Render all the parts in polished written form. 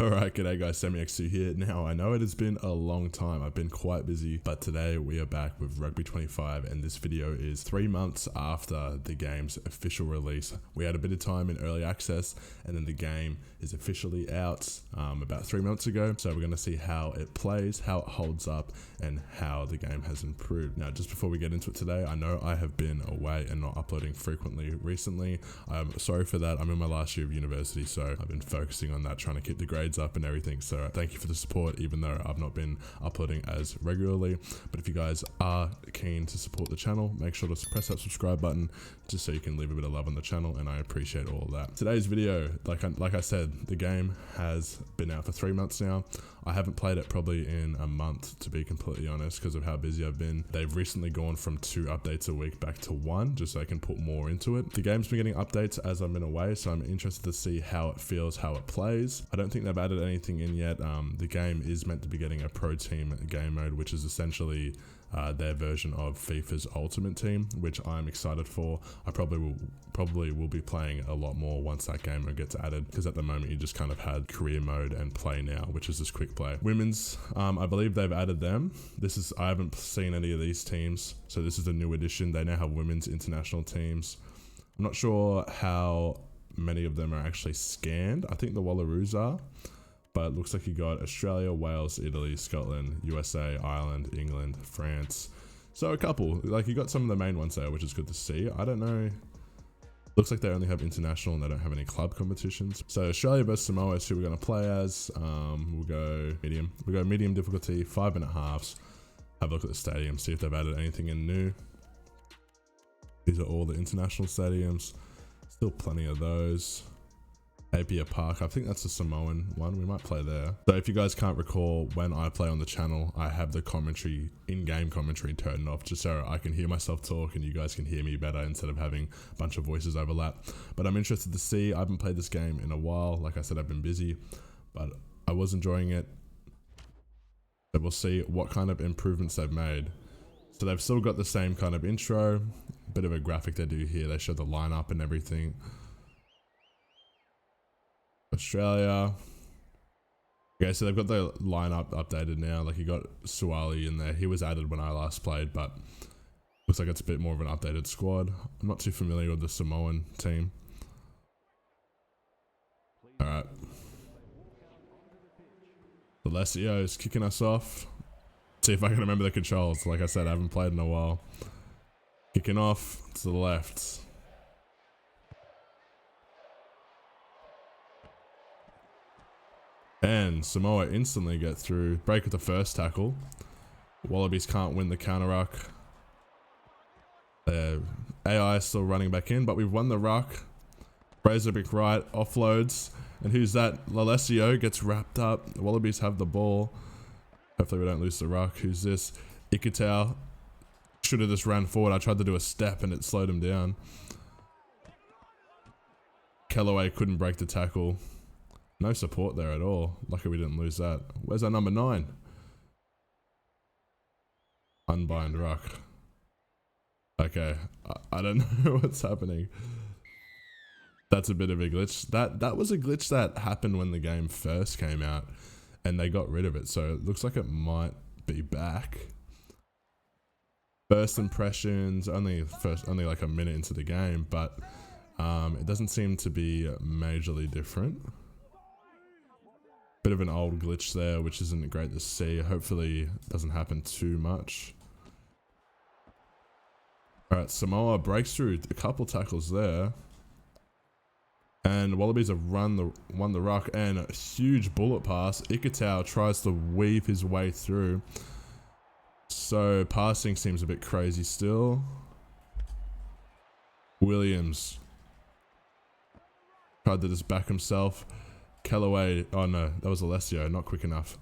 Alright, g'day guys, SemiX2 here. Now, I know it has been a long time, I've been quite busy, but today we are back with Rugby 25 and this video is 3 months after the game's official release. We had a bit of time in early access and then the game is officially out about 3 months ago. So we're going to see how it plays, how it holds up and how the game has improved. Now, just before we get into it today, I know I have been away and not uploading frequently recently. I'm sorry for that. I'm in my last year of university, so I've been focusing on that, trying to keep the grades up and everything. So thank you for the support, even though I've not been uploading as regularly. But if you guys are keen to support the channel, make sure to press that subscribe button just so you can leave a bit of love on the channel, and I appreciate all of that. Today's video, like I said, the game has been out for 3 months now. I haven't played it probably in a month, to be completely honest, because of how busy I've been. They've recently gone from 2 updates a week back to 1, just so I can put more into it. The game's been getting updates as I've been away, so I'm interested to see how it feels, how it plays. I don't think they've added anything in yet. The game is meant to be getting a pro team game mode, which is essentially their version of FIFA's Ultimate Team, which I'm excited for. I probably will be playing a lot more once that game mode gets added, because at the moment you just kind of had career mode and play now, which is just quick play. Women's, I believe they've added them. I haven't seen any of these teams, so this is a new addition. They now have women's international teams. I'm not sure how many of them are actually scanned. I think the Wallaroos are. But it looks like you got Australia, Wales, Italy, Scotland, USA, Ireland, England, France. So a couple, like you got some of the main ones there, which is good to see. I don't know. Looks like they only have international and they don't have any club competitions. So Australia versus Samoa is who we're going to play as. We'll go medium. We'll go medium difficulty, 5-minute halves. Have a look at the stadium, see if they've added anything in new. These are all the international stadiums. Still plenty of those. Apia Park, I think that's the Samoan one. We might play there. So if you guys can't recall, when I play on the channel, I have the commentary, in-game commentary turned off, just so I can hear myself talk and you guys can hear me better instead of having a bunch of voices overlap. But I'm interested to see. I haven't played this game in a while. Like I said, I've been busy, but I was enjoying it. So we'll see what kind of improvements they've made. So they've still got the same kind of intro, bit of a graphic they do here. They show the lineup and everything. Australia. Okay, so they've got the lineup updated now. Like you got Suwali in there. He was added when I last played, but looks like it's a bit more of an updated squad. I'm not too familiar with the Samoan team. Alright. Alessio's kicking us off. See if I can remember the controls. Like I said, I haven't played in a while. Kicking off to the left. And Samoa instantly get through. Break with the first tackle. Wallabies can't win the counter ruck. AI is still running back in, but we've won the ruck. Razorbick right, offloads. And who's that? Lalesio gets wrapped up. The Wallabies have the ball. Hopefully we don't lose the ruck. Who's this? Ikitau. Should have just ran forward. I tried to do a step and it slowed him down. Kellaway couldn't break the tackle. No support there at all. Lucky we didn't lose that. Where's our number 9? Unbind ruck. Okay, I don't know what's happening. That's a bit of a glitch. That was a glitch that happened when the game first came out, and they got rid of it. So it looks like it might be back. First impressions, only like a minute into the game, but it doesn't seem to be majorly different. Bit of an old glitch there, which isn't great to see. Hopefully it doesn't happen too much. Alright, Samoa breaks through a couple tackles there. And Wallabies have won the ruck, and a huge bullet pass. Ikitau tries to weave his way through. So passing seems a bit crazy still. Williams tried to just back himself. Kellaway, oh no, that was Alessio, not quick enough.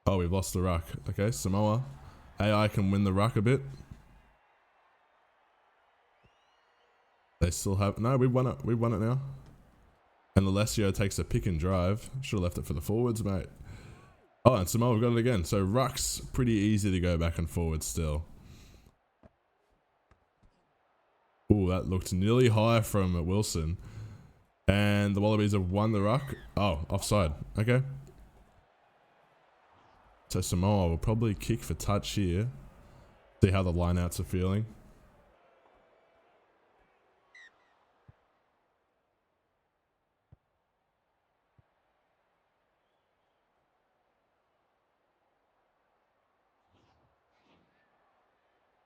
Oh, we've lost the ruck. Okay, Samoa. AI can win the ruck a bit. They still have, no, we've won it now. And Alessio takes a pick and drive. Should have left it for the forwards, mate. Oh, and Samoa, we've got it again. So ruck's pretty easy to go back and forward still. Ooh, that looked nearly high from Wilson. And the Wallabies have won the ruck. Oh, offside. Okay. So Samoa will probably kick for touch here. See how the lineouts are feeling.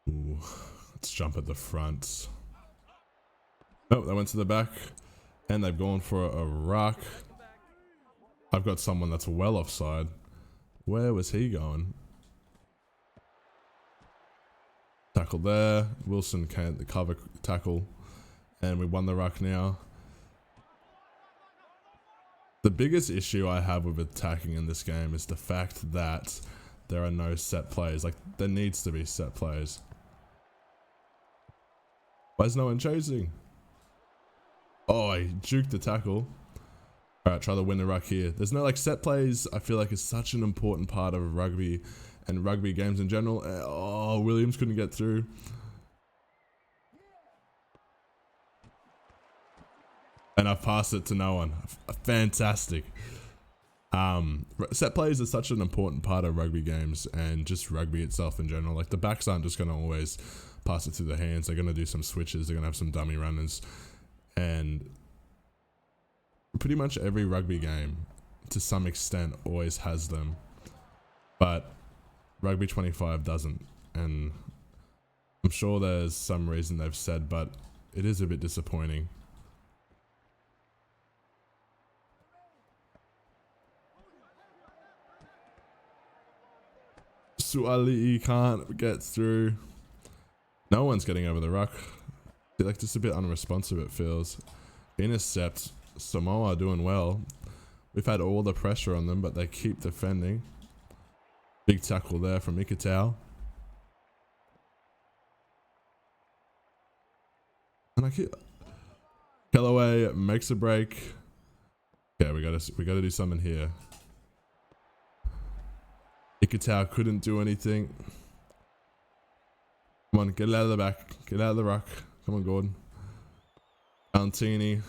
Ooh, let's jump at the front. Oh, they went to the back. And they've gone for a ruck. I've got someone that's well offside. Where was he going? Tackle there. Wilson can't cover tackle. And we won the ruck now. The biggest issue I have with attacking in this game is the fact that there are no set plays. Like, there needs to be set plays. Why is no one chasing? Oh, I juked the tackle. Alright, try to win the ruck here. There's no like set plays. I feel like it's such an important part of rugby and rugby games in general. Oh, Williams couldn't get through. And I've passed it to no one. Fantastic. Set plays are such an important part of rugby games and just rugby itself in general. Like the backs aren't just going to always pass it through the hands. They're going to do some switches. They're going to have some dummy runners. And pretty much every rugby game, to some extent, always has them. But Rugby 25 doesn't. And I'm sure there's some reason they've said, but it is a bit disappointing. Suali can't get through. No one's getting over the ruck. Like just a bit unresponsive it feels. Intercept. Samoa doing well. We've had all the pressure on them, but they keep defending. Big tackle there from Ikitau. And I keep Callaway makes a break. Okay, we gotta do something here. Ikitau couldn't do anything. Come on, get it out of the back. Get out of the ruck. Come on, Gordon. Valentini.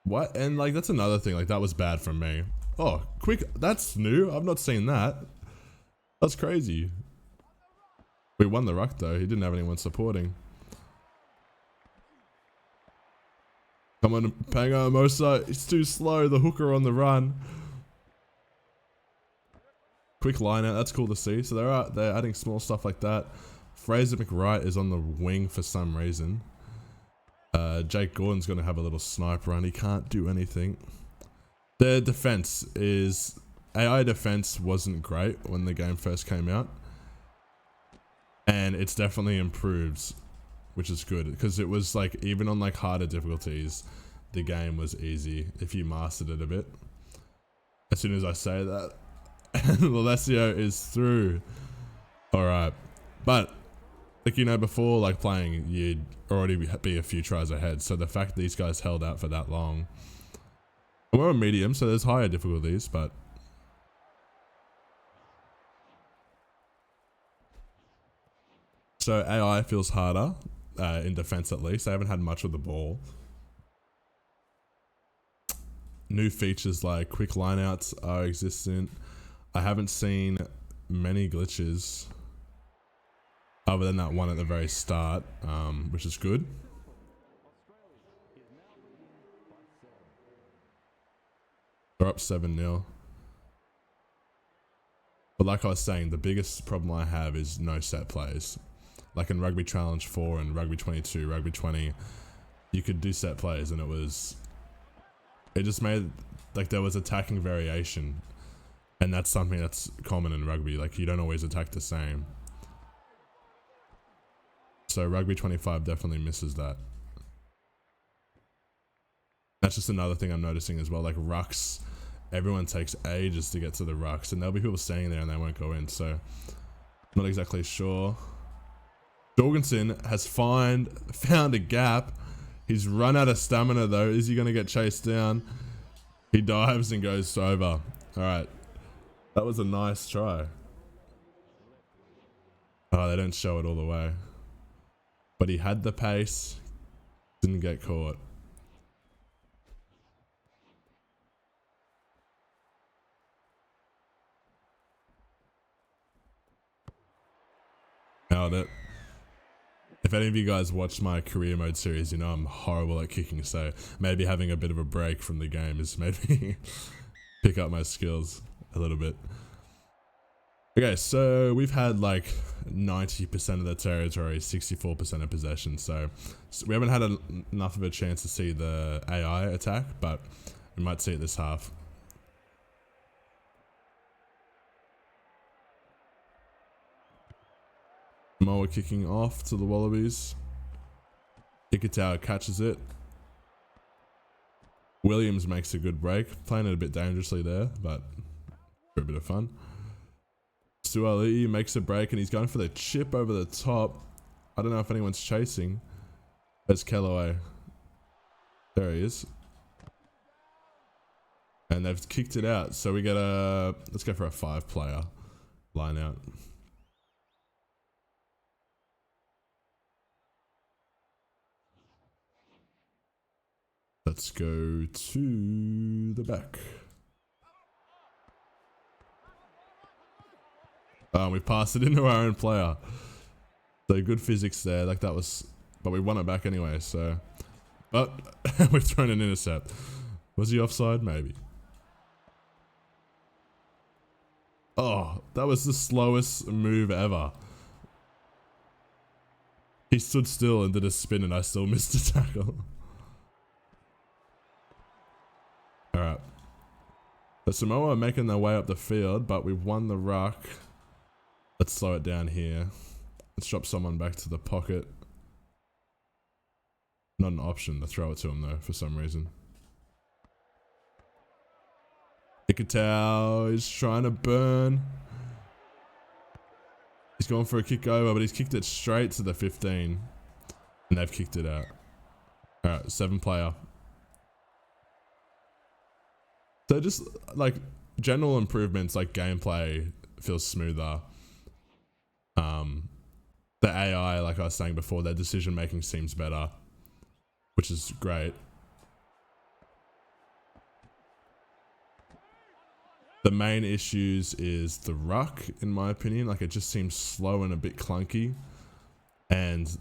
What? And like, that's another thing. Like, that was bad from me. Oh, quick. That's new. I've not seen that. That's crazy. We won the ruck, though. He didn't have anyone supporting. Come on, Pango Mosa. It's too slow. The hooker on the run. Quick line out. That's cool to see. So they're adding small stuff like that. Fraser McWright is on the wing for some reason. Jake Gordon's going to have a little snipe run. He can't do anything. Their defense is... AI defense wasn't great when the game first came out. And it's definitely improved, which is good. Because it was like, even on like harder difficulties, the game was easy if you mastered it a bit. As soon as I say that, Alessio is through. Alright. But, like, you know, before like playing, you'd already be a few tries ahead. So the fact these guys held out for that long. And we're on medium, so there's higher difficulties, but... So AI feels harder, in defense at least. They haven't had much of the ball. New features like quick lineouts are existent. I haven't seen many glitches other than that one at the very start, which is good. We're up 7-0. But like I was saying, the biggest problem I have is no set plays. Like in Rugby Challenge 4 and Rugby 22, Rugby 20, you could do set plays and it just made, like, there was attacking variation. And that's something that's common in rugby. Like, you don't always attack the same. So Rugby 25 definitely misses that. That's just another thing I'm noticing as well. Like rucks, everyone takes ages to get to the rucks, and there'll be people staying there and they won't go in. So not exactly sure. Jorgensen has found a gap. He's run out of stamina though. Is he going to get chased down? He dives and goes over. All right. That was a nice try. Oh, they don't show it all the way. but he had the pace, didn't get caught. Nailed it. If any of you guys watched my career mode series, you know I'm horrible at kicking, so maybe having a bit of a break from the game has made me pick up my skills a little bit. Okay, so we've had like 90% of the territory, 64% of possession, so we haven't had enough of a chance to see the AI attack, but we might see it this half. Moa kicking off to the Wallabies. Ikitau catches it. Williams makes a good break, playing it a bit dangerously there, but for a bit of fun. Suali makes a break and he's going for the chip over the top. I don't know if anyone's chasing. There's Kellaway. There he is. And they've kicked it out, so we get a... let's go for a 5-player line out. Let's go to the back. We passed it into our own player. So good physics there, like that was... but we won it back anyway, so... but we've thrown an intercept. Was he offside? Maybe. Oh, that was the slowest move ever. He stood still and did a spin and I still missed a tackle. Alright. The Samoa are making their way up the field, but we've won the ruck. Let's slow it down here. Let's drop someone back to the pocket. Not an option to throw it to him though, for some reason. Ikitau is trying to burn. He's going for a kick over, but he's kicked it straight to the 15. And they've kicked it out. Alright, 7-player. So just like general improvements, like gameplay feels smoother. The AI, like I was saying before, their decision making seems better, which is great. The main issues is the ruck, in my opinion. Like it just seems slow and a bit clunky, and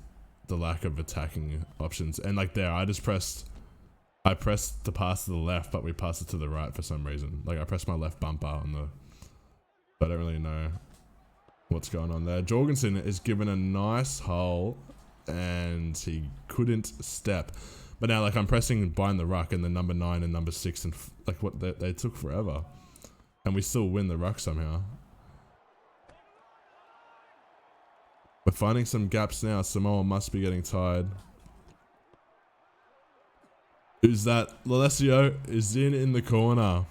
the lack of attacking options. And like there, I pressed the pass to the left, but we passed it to the right for some reason. Like I pressed my left bumper on the... I don't really know what's going on there. Jorgensen is given a nice hole and he couldn't step. But now like I'm pressing behind the ruck and the number 9 and number 6 and like what they took forever. And we still win the ruck somehow. We're finding some gaps now. Samoa must be getting tired. Who's that? Lalesio is in the corner.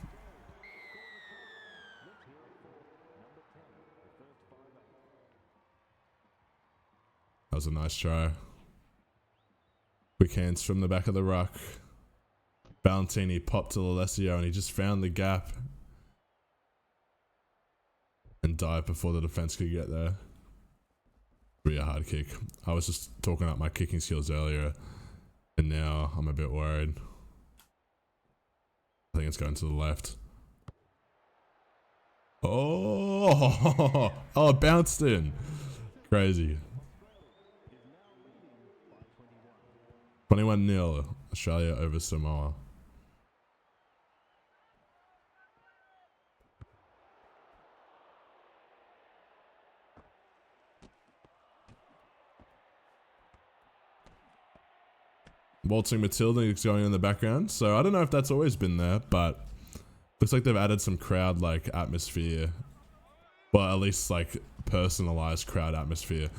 That was a nice try. Quick hands from the back of the ruck. Valentini popped to Lalesio and he just found the gap. And dived before the defense could get there. Be a hard kick. I was just talking up my kicking skills earlier. And now I'm a bit worried. I think it's going to the left. Oh, oh, it bounced in. Crazy. 21-0, Australia over Samoa. Waltzing Matilda is going in the background, so I don't know if that's always been there, but looks like they've added some crowd like atmosphere. Well, at least like personalized crowd atmosphere.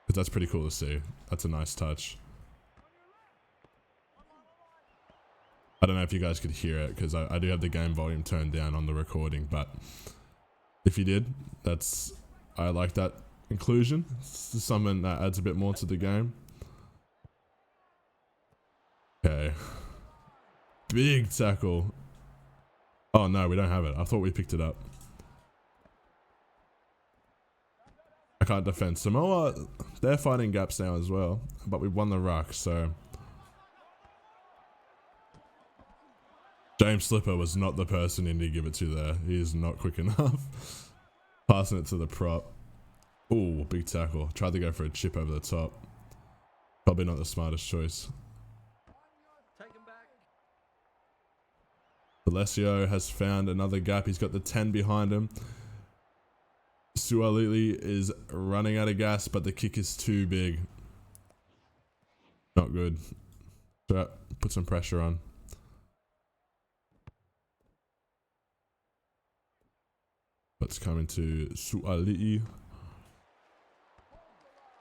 But that's pretty cool to see. That's a nice touch. I don't know if you guys could hear it because I do have the game volume turned down on the recording, but if you did, I like that inclusion. This is something that adds a bit more to the game. Okay. Big tackle. Oh no, we don't have it. I thought we picked it up. I can't defend. Samoa, they're fighting gaps now as well, but we've won the ruck, so. James Slipper was not the person you need to give it to there. He is not quick enough. Passing it to the prop. Ooh, big tackle. Tried to go for a chip over the top. Probably not the smartest choice. Alessio has found another gap. He's got the 10 behind him. Sualili is running out of gas, but the kick is too big. Not good. So put some pressure on. Let's come into Sualili.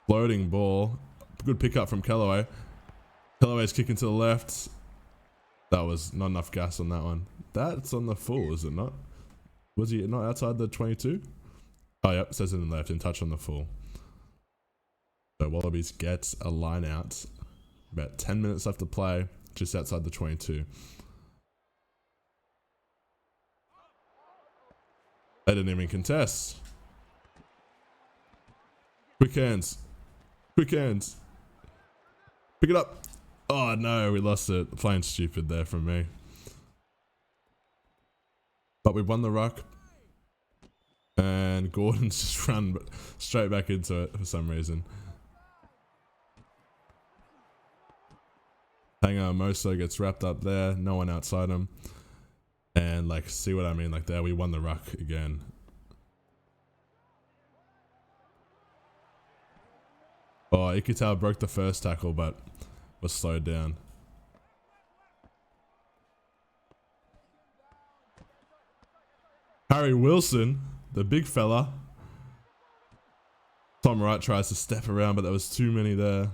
Floating ball. Good pickup from Callaway. Callaway's kicking to the left. That was not enough gas on that one. That's on the full, is it not? Was he not outside the 22? Oh, yep. Says it in left. In touch on the full. So Wallabies gets a line out. About 10 minutes left to play. Just outside the 22. They didn't even contest. Quick hands. Quick hands. Pick it up. Oh no, we lost it. Plain stupid there from me. But we won the ruck. And Gordon's just run straight back into it for some reason. Tango Moso gets wrapped up there. No one outside him. And like, see what I mean? Like there, we won the ruck again. Oh, Ikitau broke the first tackle, but was slowed down. Harry Wilson, the big fella. Tom Wright tries to step around, but there was too many there.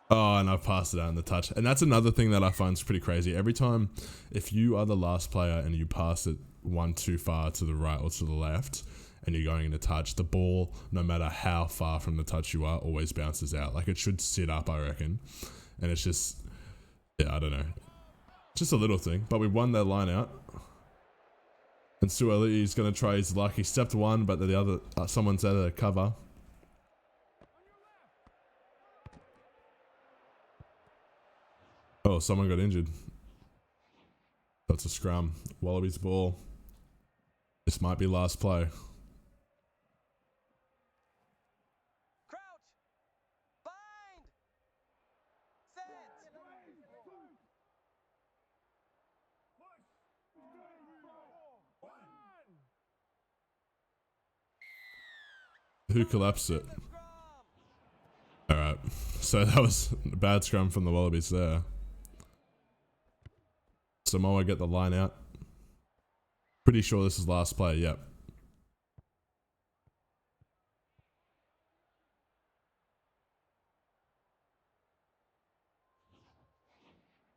Oh, and I've passed it out in the touch. And that's another thing that I find is pretty crazy. Every time, if you are the last player and you pass it one too far to the right or to the left, and you're going into touch, the ball, no matter how far from the touch you are, always bounces out. Like it should sit up, I reckon. And it's just, yeah, I don't know. Just a little thing. But we won that line out. And Sualii's going to try his luck. He stepped one, but the other, someone's at a cover. Oh, someone got injured. That's a scrum. Wallabies ball. This might be last play. Crouch. Bind. Set. Who collapsed it? Alright. So that was a bad scrum from the Wallabies there. Samoa get the line out. Pretty sure this is last play, yep.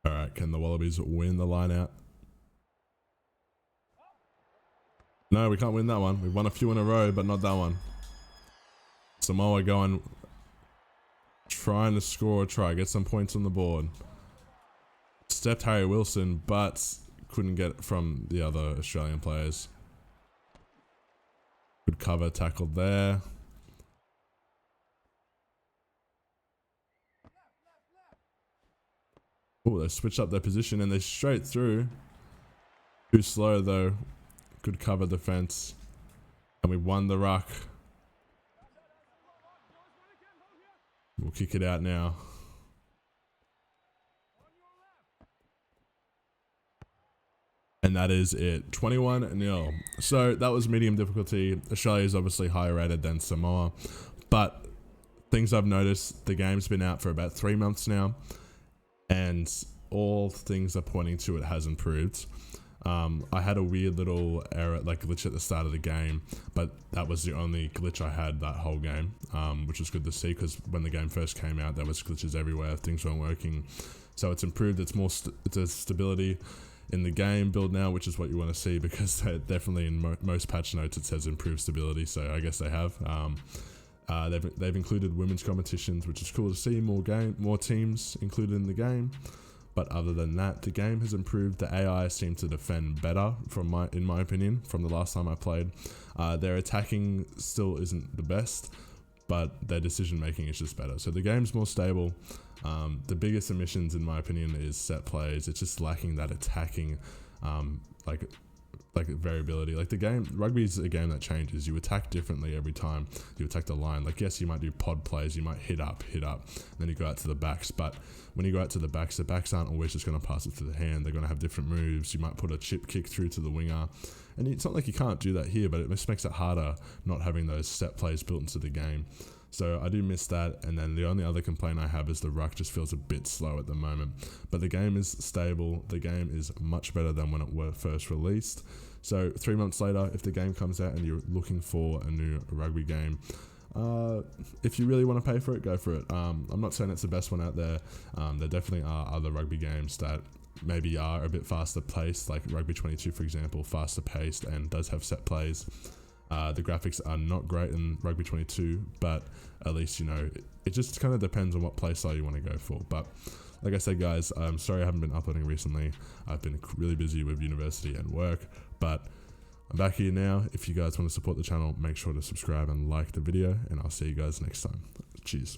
Alright, can the Wallabies win the line out? No, we can't win that one. We've won a few in a row, but not that one. Samoa going, trying to score a try, get some points on the board. Stepped Harry Wilson, but couldn't get it from the other Australian players. Good cover, tackled there. Oh, they switched up their position and they're straight through. Too slow though. Good cover defense. And we won the ruck. We'll kick it out now. And that is it. 21-0. So that was medium difficulty. Australia is obviously higher rated than Samoa. But things I've noticed, the game's been out for about 3 months now. And all things are pointing to it has improved. I had a weird little error, like glitch at the start of the game, but that was the only glitch I had that whole game, which was good to see because when the game first came out, there was glitches everywhere, things weren't working. So it's improved, it's more, it's a stability in the game build now, which is what you want to see because definitely in most patch notes it says improved stability, so I guess they have. They've included women's competitions, which is cool to see, more teams included in the game. But other than that, the game has improved. The AI seem to defend better in my opinion, from the last time I played. Their attacking still isn't the best, but their decision making is just better. So the game's more stable. The biggest omissions in my opinion is set plays. It's just lacking that attacking like variability. Like the game, rugby is a game that changes. You attack differently every time you attack the line. Like yes, you might do pod plays, you might hit up, and then you go out to the backs. But when you go out to the backs aren't always just going to pass it to the hand. They're going to have different moves. You might put a chip kick through to the winger, and it's not like you can't do that here, but it just makes it harder not having those set plays built into the game. So I do miss that, and then the only other complaint I have is the ruck just feels a bit slow at the moment. But the game is stable. The game is much better than when it was first released. So 3 months later, if the game comes out and you're looking for a new rugby game, if you really want to pay for it, go for it. I'm not saying it's the best one out there. There definitely are other rugby games that maybe are a bit faster paced, like Rugby 22 for example, faster paced and does have set plays. The graphics are not great in Rugby 22, but at least, you know, it just kind of depends on what playstyle you want to go for. But like I said, guys, I'm sorry I haven't been uploading recently. I've been really busy with university and work, but I'm back here now. If you guys want to support the channel, make sure to subscribe and like the video, and I'll see you guys next time. Cheers.